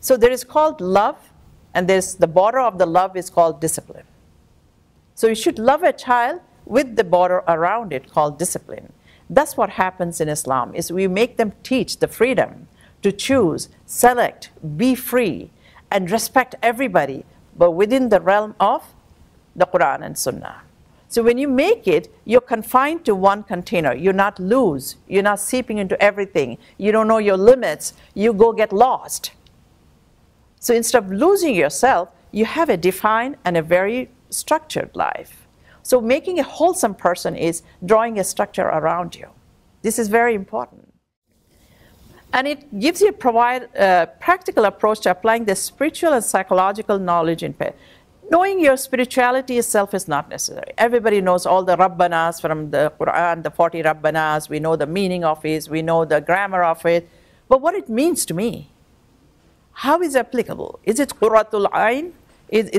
So there is called love, and there's the border of the love is called discipline. So you should love a child with the border around it called discipline. That's what happens in Islam, is we make them teach the freedom to choose, select, be free, and respect everybody, but within the realm of the Quran and Sunnah. So when you make it, you're confined to one container. You're not loose. You're not seeping into everything. You don't know your limits. You go get lost. So instead of losing yourself, you have a defined and a very structured life. So making a wholesome person is drawing a structure around you. This is very important. And it gives you a practical approach to applying the spiritual and psychological knowledge in parenting. Knowing your spirituality itself is not necessary. Everybody knows all the Rabbanas from the Quran, the 40 Rabbanas. We know the meaning of it. We know the grammar of it. But what it means to me, how is it applicable? Is it Qurratul Ain?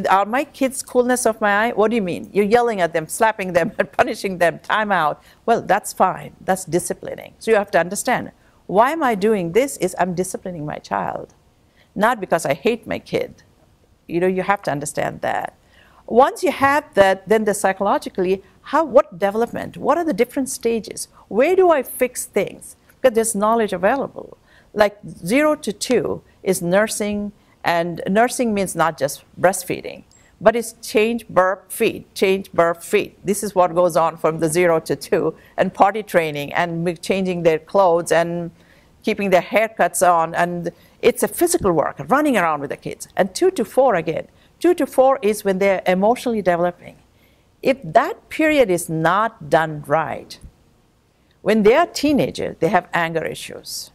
Are my kids coolness of my eye? What do you mean? You're yelling at them, slapping them, and punishing them, time out. Well, that's fine. That's disciplining. So you have to understand, why am I doing this? Is I'm disciplining my child. Not because I hate my kid. You know, you have to understand that. Once you have that, then psychologically, what development? What are the different stages? Where do I fix things? Because there's knowledge available. Like 0 to 2 is nursing, and nursing means not just breastfeeding, but it's change, burp, feed, change, burp, feed. This is what goes on from the 0 to 2, and potty training, and changing their clothes, and keeping their haircuts on, and it's a physical work, running around with the kids. And 2 to 4 again. 2 to 4 is when they're emotionally developing. If that period is not done right, when they are teenagers, they have anger issues.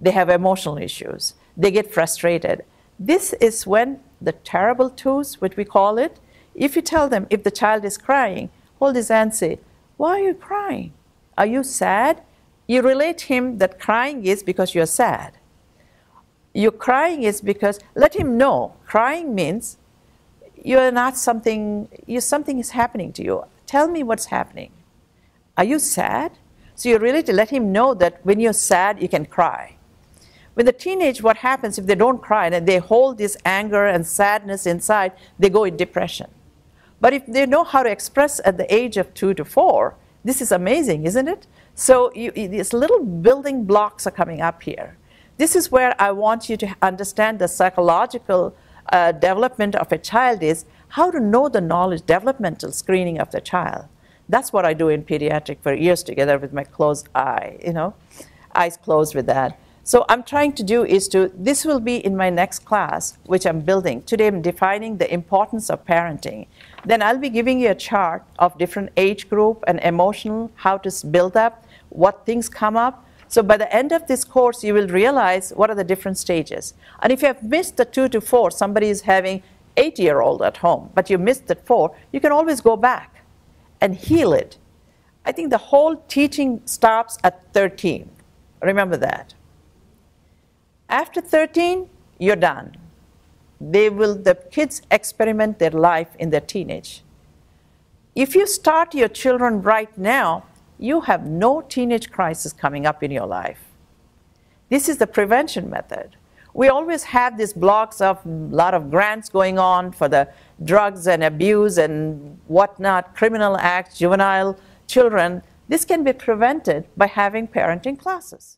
They have emotional issues. They get frustrated. This is when the terrible twos, which we call it, if you tell them, if the child is crying, hold his hand and say, why are you crying? Are you sad? You relate him that crying is because you're sad. Your crying is because, let him know, crying means you're not something is happening to you. Tell me what's happening. Are you sad? So you really to let him know that when you're sad, you can cry. When the teenage, what happens if they don't cry and they hold this anger and sadness inside, they go in depression. But if they know how to express at the age of 2 to 4, this is amazing, isn't it? So these little building blocks are coming up here. This is where I want you to understand the psychological development of a child is how to know the knowledge, developmental screening of the child. That's what I do in pediatric for years together with my closed eye, you know, eyes closed with that. So I'm trying to do is this will be in my next class, which I'm building. Today I'm defining the importance of parenting. Then I'll be giving you a chart of different age group and emotional, how to build up, what things come up. So by the end of this course, you will realize what are the different stages. And if you have missed the 2 to 4, somebody is having 8-year-old at home, but you missed the 4, you can always go back and heal it. I think the whole teaching stops at 13. Remember that. After 13, you're done. The kids experiment their life in their teenage. If you start your children right now, you have no teenage crisis coming up in your life. This is the prevention method. We always have these blocks of a lot of grants going on for the drugs and abuse and whatnot, criminal acts, juvenile children. This can be prevented by having parenting classes.